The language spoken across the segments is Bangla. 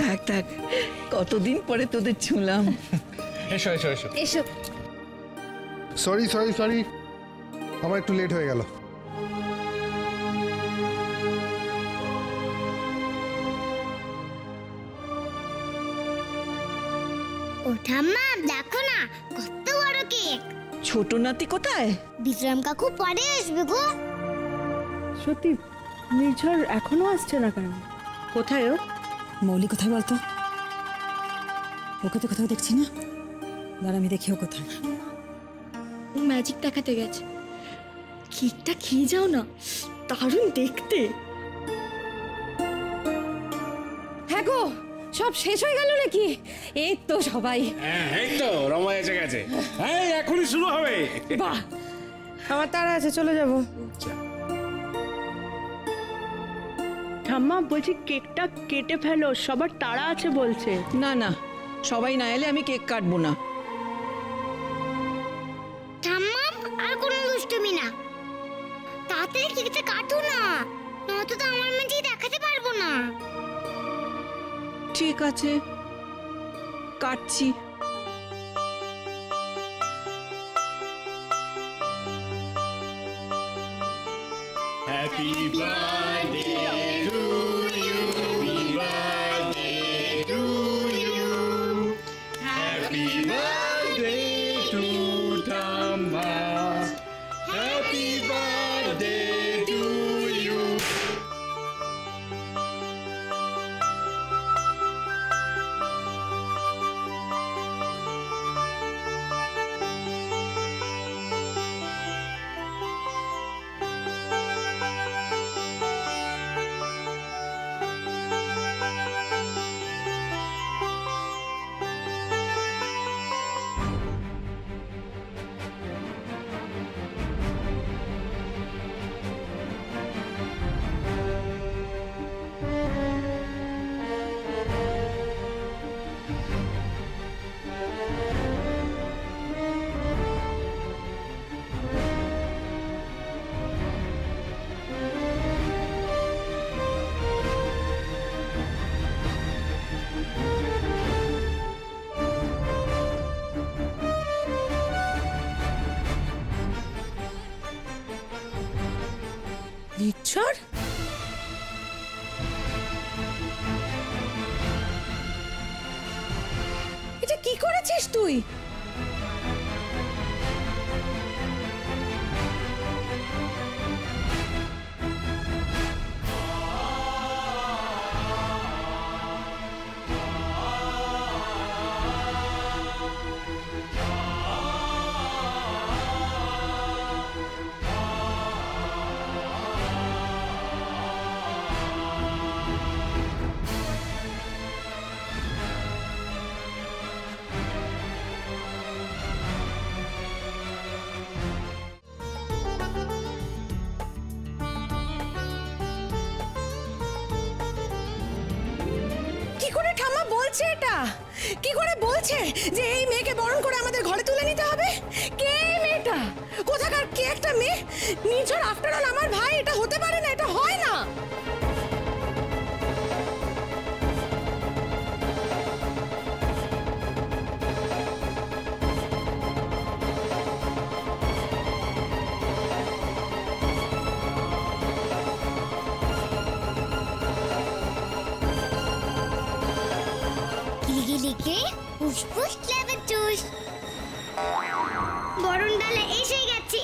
থাক থাক, কতদিন পরে তোদের ছুঁলাম। এসো এসো এসো এসো। সরি সরি সরি, আমার একটু লেট হয়ে গেল। ও ঠাম্মা দেখো না কত বড় কেক। ছোট নাতি কোথায়? বিক্রম কাকু পরে আসবে গো। সত্যি নির্ঝর এখনো আসছে না কেন? কোথায় ও? মৌলি কোথায় বলতো? ওকে তো কোথাও দেখছি না। দাঁড়া আমি দেখি ও কোথায়। ম্যাজিক দেখাতে গেছে। কেকটা খেয়ে যাও না, দারুণ দেখতে। হ্যাঁ গো, সব শেষ হয়ে গেল নাকি? এই তো সবাই। এই তো রমা এসে গেছে। হ্যাঁ এখনই শুরু হবে। বাহ, আমার তাড়া আছে, চলে যাব। ঠাম্মা বলছি কেকটা কেটে ফেলো, সবার তাড়া আছে বলছে। না না, সবাই না এলে আমি কেক কাটবো না। ঠাম্মা আর কোনো দুষ্টুমি না, তাড়াতাড়ি কেকটা কাটো না, নয়তো তো আমার ম্যাজিক দেখাতে পারবো না। ঠিক আছে, কাটছি। Happy birthday to you, happy birthday to you, happy birthday to ঠাম্মা, happy birthday to you. Nirjhar, এটা কি করেছিস তুই? এটা কি করে বলছে যে এই মেয়েকে বরণ করে আমাদের ঘরে তুলে নিতে হবে? কে মেয়েটা? কোথাকার কে একটা মেয়ে? নির্ঝর আফটার অল আমার ভাই, এটা হতে পারে না, এটা হয় না। লিখে ফুসফুস লেবেটুস বরণ ডালে এসে গেছে।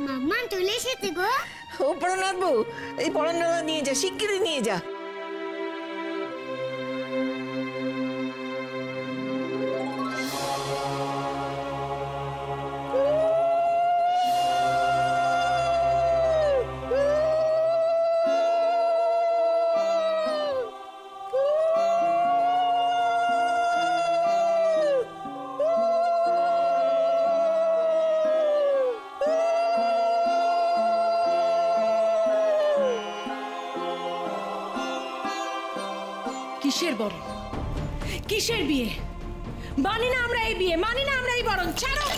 মাম্মা চলে এসেছে গো। ও প্রণাদ বউ, এই বরণ ডালা নিয়ে যা, শিগগিরই নিয়ে যা। কিসের বরণ? কিসের বিয়ে? মানি না আমরা এই বিয়ে, মানি না আমরা এই বরণ। ছাড়ো।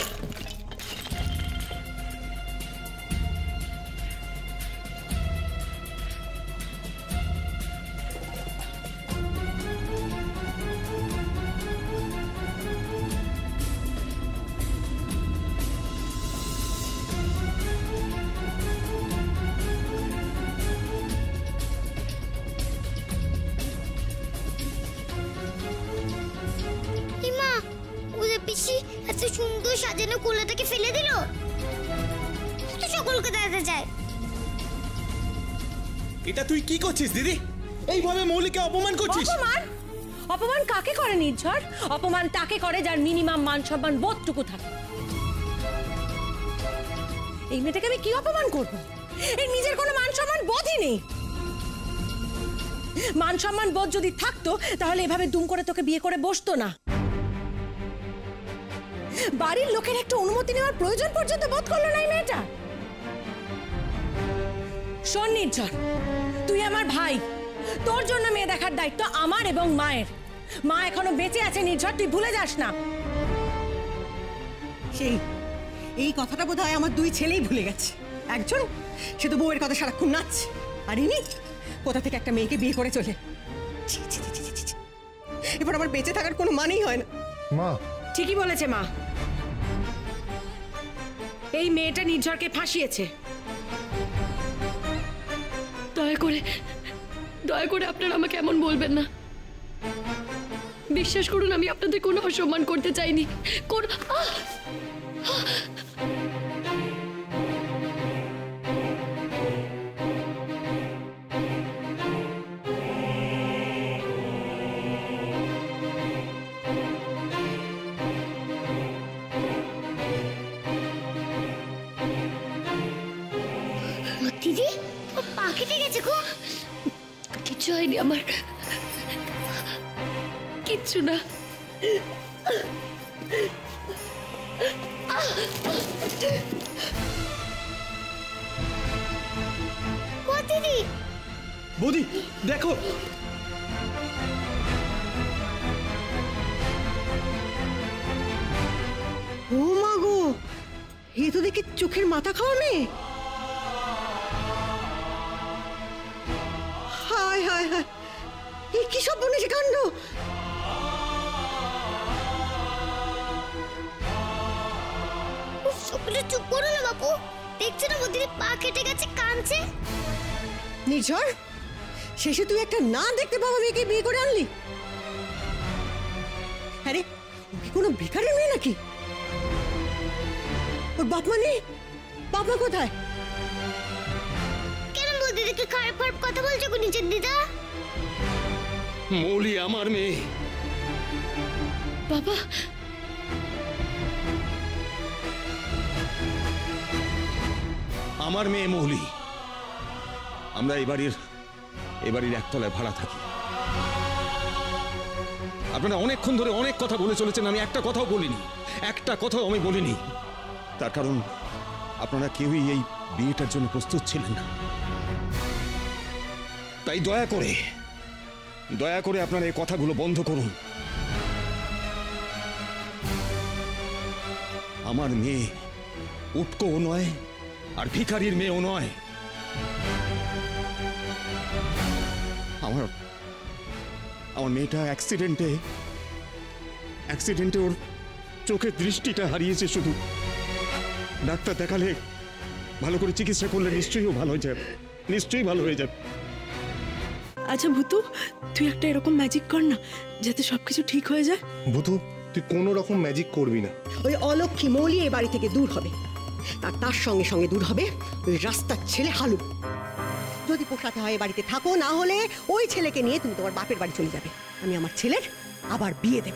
সাজানো কুলাটাকে ফেলে দিল। তো সকলকে দেখাতে চায়। এটা তুই কি করছিস দিদি? এইভাবে মৌলিকে অপমান করছিস। অপমান? অপমান কাকে করে নির্ঝর? অপমান তাকে করে যার মিনিমাম মান সম্মান বোধটুকু থাকে। এই মেয়েটাকে আমি কি অপমান করব? এই নিজের কোনো মান সম্মান বোধই নেই। মান সম্মান বোধ যদি থাকতো তাহলে এভাবে দুম করে তোকে বিয়ে করে বসতো না। বাড়ির লোকের একটা অনুমতি নেওয়ার প্রয়োজন পর্যন্ত বোধ করলো না এই মেয়েটা। শোন নির্ঝর, তুই আমার ভাই, তোর জন্য মেয়ে দেখার দায়িত্ব আমার এবং মায়ের। মা এখনো বেঁচে আছে নির্ঝর, তুই ভুলে যাস না। সেই এই কথাটা বোধহয় আমার দুই ছেলেই ভুলে গেছে। একজন সে তো বউয়ের কথা সারাক্ষণ নাচছে, আর ইনি কোথা থেকে একটা মেয়েকে বিয়ে করে চলে। ছি, ছি, ছি, ছি, ছি, ছি। এবার আমার বেঁচে থাকার কোনো মানেই হয় না। মা, ঠিকই বলেছে মা। এই মেয়েটা নির্ঝরকে ফাঁসিয়েছে। দয়া করে আপনারা আমাকে এমন বলবেন না। বিশ্বাস করুন, আমি আপনাদের কোনো অসম্মান করতে চাইনি। দিদি, ও পা কেটে গেছে গো। কিচ্ছু হয়নি আমার, কিচ্ছু না। ও দিদি, বৌদি দেখো, ও মা গো, এ তো দেখি চোখের মাথা খাওয়া মেয়ে। হায় হায় হায়, এ কি সব বনেছে কাণ্ড। সকলে চুপ করো না বাপু। দেখছো না ওদের পা কেটে গেছে, কাঁদছে। নির্ঝর, শেষে তুই একটা না দেখতে পাওয়া মেয়েকে বিয়ে করে আনলি। আরে ও কি কোনো ভিখারির মেয়ে নাকি? ওর বাপ মা নেই? বাপ মা কোথায়? কেন বৌদিদিকে খারাপ খারাপ কথা বলছো গো নিজের দিদা? মৌলি আমার মেয়ে। বাবা, আমার মেয়ে মৌলি। আমরা এই বাড়ির একতলায় ভাড়া থাকি। আপনারা অনেকক্ষণ ধরে অনেক কথা বলে চলেছেন, আমি একটা কথাও বলিনি, একটা কথাও আমি বলিনি। তার কারণ আপনারা কেউই এই বিয়েটার জন্য প্রস্তুত ছিলেন না। তাই দয়া করে আপনারা এই কথাগুলো বন্ধ করুন। আমার মেয়ে উটকোও নয়, আর ভিখারির মেয়েও নয়। আমার মেয়েটা অ্যাক্সিডেন্টে ওর চোখের দৃষ্টিটা হারিয়েছে। শুধু ডাক্তার দেখালে, ভালো করে চিকিৎসা করলে নিশ্চয়ই ভালো হয়ে যাবে, নিশ্চয়ই ভালো হয়ে যাবে। আচ্ছা ভূতু, তুই একটা এরকম ম্যাজিক কর না যাতে সবকিছু ঠিক হয়ে যায়। ভূতু, তুই কোনো রকম ম্যাজিক করবি না। ওই অলক্ষী মৌলি এ বাড়ি থেকে দূর হবে, আর তার সঙ্গে সঙ্গে দূর হবে ওই রাস্তার ছেলে হালু। যদি পোষাতে হয় এ বাড়িতে থাকো, না হলে ওই ছেলেকে নিয়ে তুমি তোমার বাপের বাড়ি চলে যাবে। আমি আমার ছেলের আবার বিয়ে দেব।